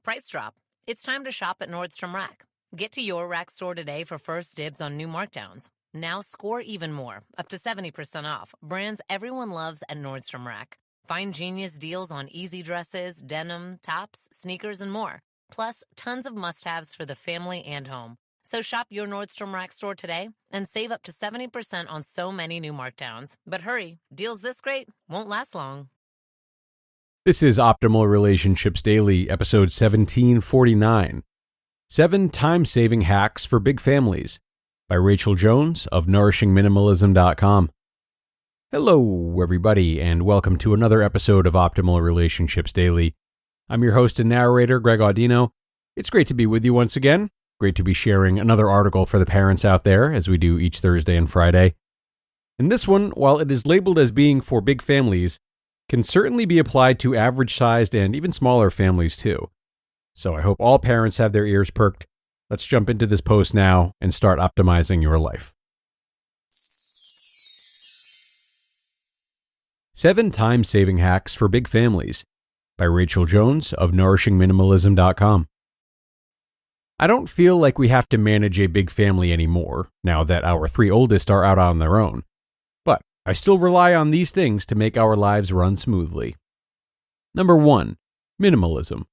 Price drop. It's time to shop at Nordstrom Rack. Get to your Rack store today for first dibs on new markdowns. Now score even more, up to 70% off, brands everyone loves at Nordstrom Rack. Find genius deals on easy dresses, denim, tops, sneakers, and more. Plus, tons of must-haves for the family and home. So shop your Nordstrom Rack store today and save up to 70% on so many new markdowns. But hurry, deals this great won't last long. This is Optimal Relationships Daily, episode 1749. 7 Time-Saving Hacks for Big Families by Rachel Jones of NourishingMinimalism.com. Hello, everybody, and welcome to another episode of Optimal Relationships Daily. I'm your host and narrator, Greg Audino. It's great to be with you once again. Great to be sharing another article for the parents out there, as we do each Thursday and Friday. And this one, while it is labeled as being for big families, can certainly be applied to average-sized and even smaller families too. So I hope all parents have their ears perked. Let's jump into this post now and start optimizing your life. 7 Time-Saving Hacks for Big Families by Rachel Jones of NourishingMinimalism.com. I don't feel like we have to manage a big family anymore, now that our 3 oldest are out on their own. But I still rely on these things to make our lives run smoothly. Number 1. Minimalism.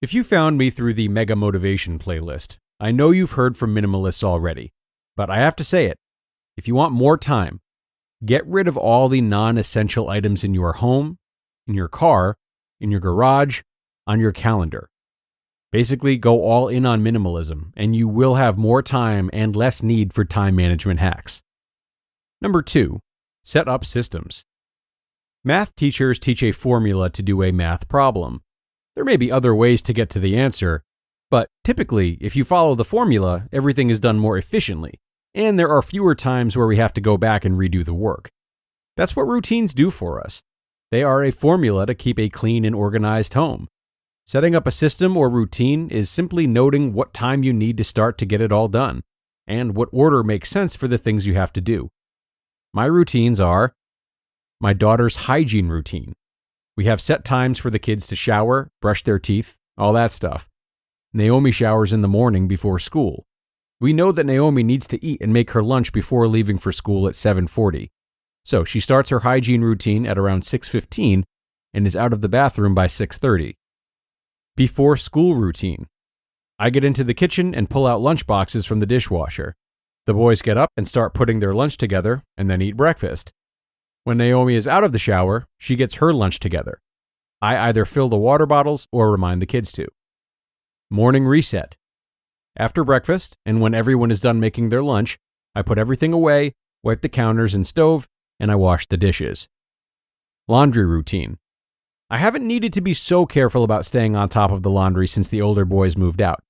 If you found me through the Mega Motivation playlist, I know you've heard from minimalists already, but I have to say it. If you want more time, get rid of all the non-essential items in your home, in your car, in your garage, on your calendar. Basically, go all in on minimalism, and you will have more time and less need for time management hacks. Number 2. Set up systems. Math teachers teach a formula to do a math problem. There may be other ways to get to the answer, but typically, if you follow the formula, everything is done more efficiently, and there are fewer times where we have to go back and redo the work. That's what routines do for us. They are a formula to keep a clean and organized home. Setting up a system or routine is simply noting what time you need to start to get it all done, and what order makes sense for the things you have to do. My routines are my daughter's hygiene routine. We have set times for the kids to shower, brush their teeth, all that stuff. Naomi showers in the morning before school. We know that Naomi needs to eat and make her lunch before leaving for school at 7:40. So she starts her hygiene routine at around 6:15 and is out of the bathroom by 6:30. Before school routine. I get into the kitchen and pull out lunch boxes from the dishwasher. The boys get up and start putting their lunch together and then eat breakfast. When Naomi is out of the shower, she gets her lunch together. I either fill the water bottles or remind the kids to. Morning reset. After breakfast, and when everyone is done making their lunch, I put everything away, wipe the counters and stove, and I wash the dishes. Laundry routine. I haven't needed to be so careful about staying on top of the laundry since the older boys moved out.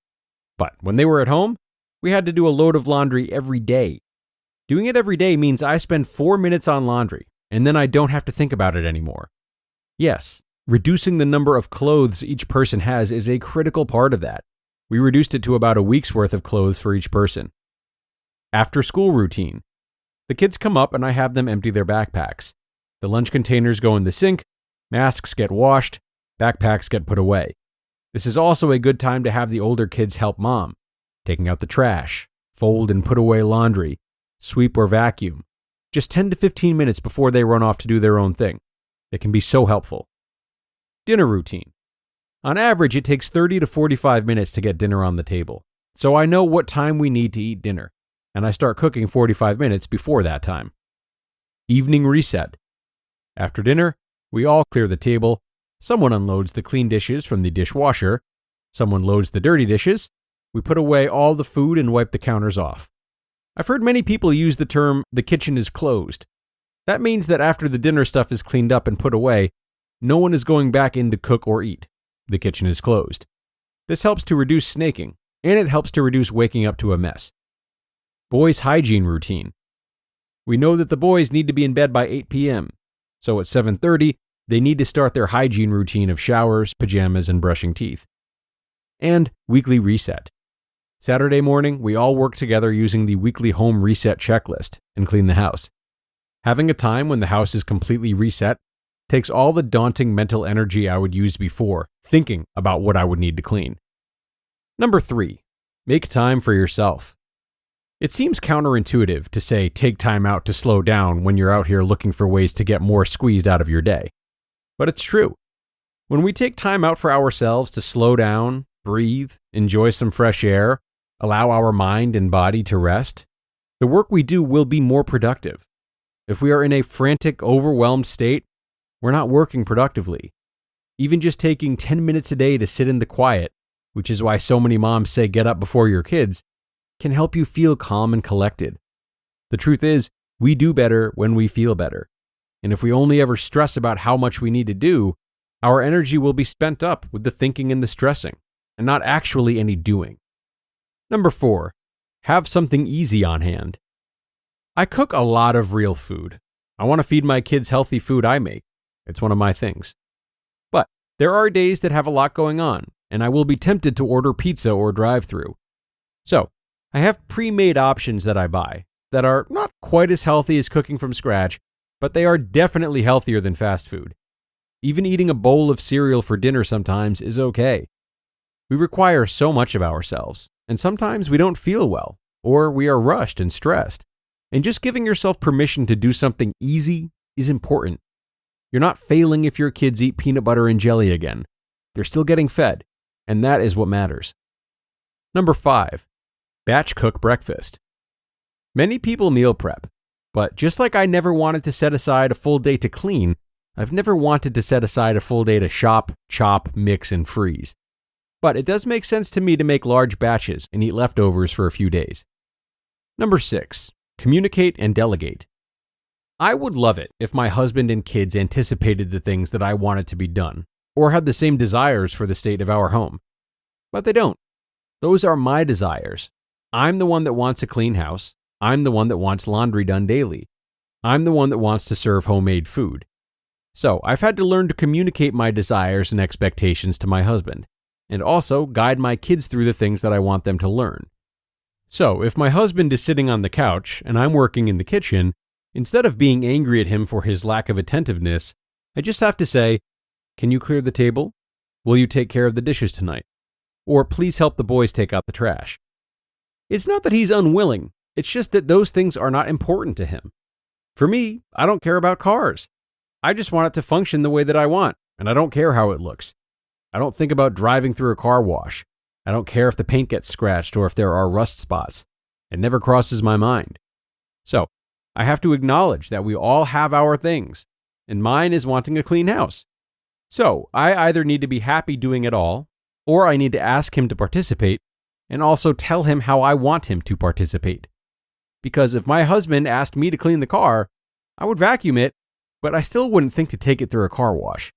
But when they were at home, we had to do a load of laundry every day. Doing it every day means I spend 4 minutes on laundry, and then I don't have to think about it anymore. Yes, reducing the number of clothes each person has is a critical part of that. We reduced it to about a week's worth of clothes for each person. After school routine. The kids come up and I have them empty their backpacks. The lunch containers go in the sink, masks get washed, backpacks get put away. This is also a good time to have the older kids help mom, taking out the trash, fold and put away laundry, sweep or vacuum. Just 10 to 15 minutes before they run off to do their own thing. It can be so helpful. Dinner routine. On average, it takes 30 to 45 minutes to get dinner on the table. So I know what time we need to eat dinner, and I start cooking 45 minutes before that time. Evening reset. After dinner, we all clear the table. Someone unloads the clean dishes from the dishwasher. Someone loads the dirty dishes. We put away all the food and wipe the counters off. I've heard many people use the term, the kitchen is closed. That means that after the dinner stuff is cleaned up and put away, no one is going back in to cook or eat. The kitchen is closed. This helps to reduce snaking, and it helps to reduce waking up to a mess. Boys' hygiene routine. We know that the boys need to be in bed by 8 p.m., so at 7:30, they need to start their hygiene routine of showers, pajamas, and brushing teeth. And weekly reset. Saturday morning, we all work together using the weekly home reset checklist and clean the house. Having a time when the house is completely reset takes all the daunting mental energy I would use before thinking about what I would need to clean. Number 3, make time for yourself. It seems counterintuitive to say take time out to slow down when you're out here looking for ways to get more squeezed out of your day. But it's true. When we take time out for ourselves to slow down, breathe, enjoy some fresh air, allow our mind and body to rest, the work we do will be more productive. If we are in a frantic, overwhelmed state, we're not working productively. Even just taking 10 minutes a day to sit in the quiet, which is why so many moms say get up before your kids, can help you feel calm and collected. The truth is, we do better when we feel better. And if we only ever stress about how much we need to do, our energy will be spent up with the thinking and the stressing, and not actually any doing. Number 4, have something easy on hand. I cook a lot of real food. I want to feed my kids healthy food I make. It's one of my things. But there are days that have a lot going on, and I will be tempted to order pizza or drive-thru. So, I have pre-made options that I buy that are not quite as healthy as cooking from scratch, but they are definitely healthier than fast food. Even eating a bowl of cereal for dinner sometimes is okay. We require so much of ourselves, and sometimes we don't feel well, or we are rushed and stressed. And just giving yourself permission to do something easy is important. You're not failing if your kids eat peanut butter and jelly again. They're still getting fed, and that is what matters. Number 5, batch cook breakfast. Many people meal prep, but just like I never wanted to set aside a full day to clean, I've never wanted to set aside a full day to shop, chop, mix, and freeze. But it does make sense to me to make large batches and eat leftovers for a few days. Number 6, communicate and delegate. I would love it if my husband and kids anticipated the things that I wanted to be done, or had the same desires for the state of our home. But they don't. Those are my desires. I'm the one that wants a clean house. I'm the one that wants laundry done daily. I'm the one that wants to serve homemade food. So I've had to learn to communicate my desires and expectations to my husband, and also guide my kids through the things that I want them to learn. So if my husband is sitting on the couch and I'm working in the kitchen, instead of being angry at him for his lack of attentiveness, I just have to say, "Can you clear the table? Will you take care of the dishes tonight? Or please help the boys take out the trash." It's not that he's unwilling, it's just that those things are not important to him. For me, I don't care about cars. I just want it to function the way that I want, and I don't care how it looks. I don't think about driving through a car wash. I don't care if the paint gets scratched or if there are rust spots. It never crosses my mind. So, I have to acknowledge that we all have our things, and mine is wanting a clean house. So, I either need to be happy doing it all, or I need to ask him to participate, and also tell him how I want him to participate. Because if my husband asked me to clean the car, I would vacuum it, but I still wouldn't think to take it through a car wash.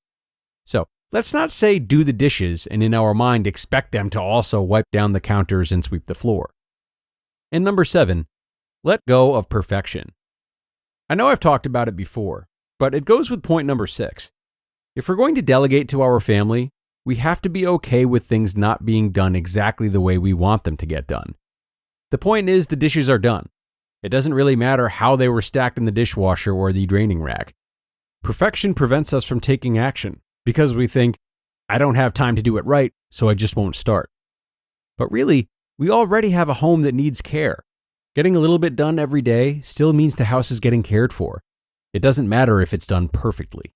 So, let's not say do the dishes and in our mind expect them to also wipe down the counters and sweep the floor. And number 7, let go of perfection. I know I've talked about it before, but it goes with point number 6. If we're going to delegate to our family, we have to be okay with things not being done exactly the way we want them to get done. The point is the dishes are done. It doesn't really matter how they were stacked in the dishwasher or the draining rack. Perfection prevents us from taking action because we think, I don't have time to do it right, so I just won't start. But really, we already have a home that needs care. Getting a little bit done every day still means the house is getting cared for. It doesn't matter if it's done perfectly.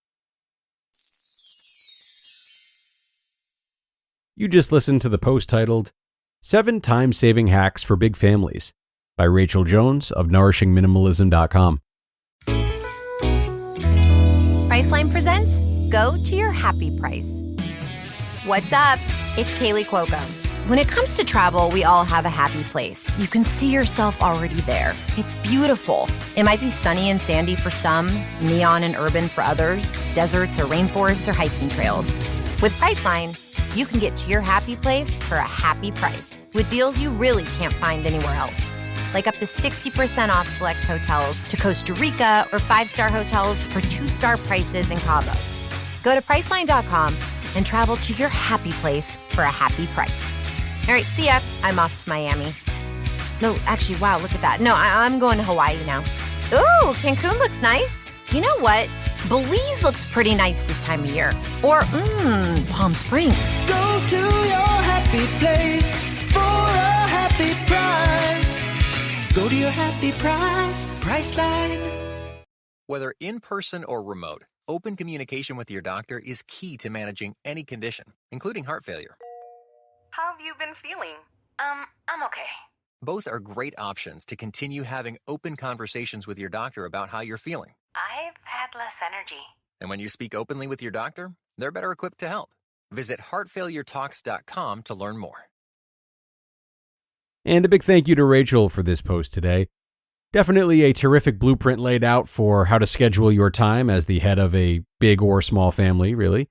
You just listened to the post titled 7 Time-Saving Hacks for Big Families by Rachel Jones of NourishingMinimalism.com. Priceline presents Go to Your Happy Price. What's up? It's Kaylee Cuoco. When it comes to travel, we all have a happy place. You can see yourself already there. It's beautiful. It might be sunny and sandy for some, neon and urban for others, deserts or rainforests or hiking trails. With Priceline, you can get to your happy place for a happy price with deals you really can't find anywhere else. Like up to 60% off select hotels to Costa Rica or 5-star hotels for 2-star prices in Cabo. Go to Priceline.com and travel to your happy place for a happy price. All right, see ya. I'm off to Miami. No, actually, wow, look at that. No, I'm going to Hawaii now. Ooh, Cancun looks nice. You know what? Belize looks pretty nice this time of year. Or, Palm Springs. Go to your happy place for a happy price. Go to your happy price, Priceline. Whether in person or remote, open communication with your doctor is key to managing any condition, including heart failure. How have you been feeling? I'm okay. Both are great options to continue having open conversations with your doctor about how you're feeling. I've had less energy. And when you speak openly with your doctor, they're better equipped to help. Visit heartfailuretalks.com to learn more. And a big thank you to Rachel for this post today. Definitely a terrific blueprint laid out for how to schedule your time as the head of a big or small family, really.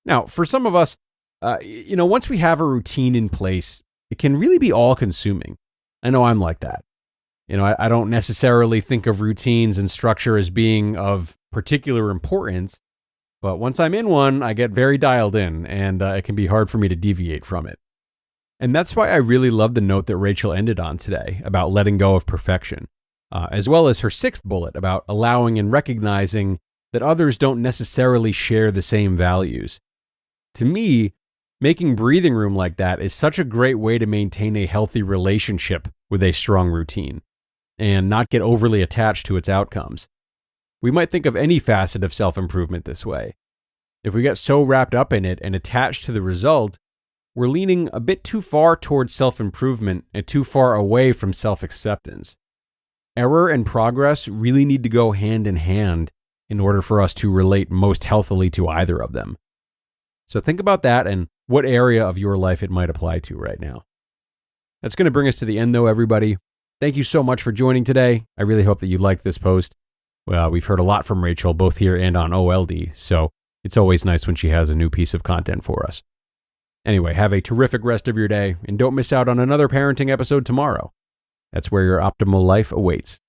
Now, for some of us, once we have a routine in place, it can really be all-consuming. I know I'm like that. I don't necessarily think of routines and structure as being of particular importance, but once I'm in one, I get very dialed in, and it can be hard for me to deviate from it. And that's why I really love the note that Rachel ended on today about letting go of perfection, as well as her sixth bullet about allowing and recognizing that others don't necessarily share the same values. To me, making breathing room like that is such a great way to maintain a healthy relationship with a strong routine and not get overly attached to its outcomes. We might think of any facet of self-improvement this way. If we get so wrapped up in it and attached to the result, we're leaning a bit too far towards self-improvement and too far away from self-acceptance. Error and progress really need to go hand in hand in order for us to relate most healthily to either of them. So think about that and what area of your life it might apply to right now. That's going to bring us to the end, though, everybody. Thank you so much for joining today. I really hope that you liked this post. Well, we've heard a lot from Rachel, both here and on OLD, so it's always nice when she has a new piece of content for us. Anyway, have a terrific rest of your day, and don't miss out on another parenting episode tomorrow. That's where your optimal life awaits.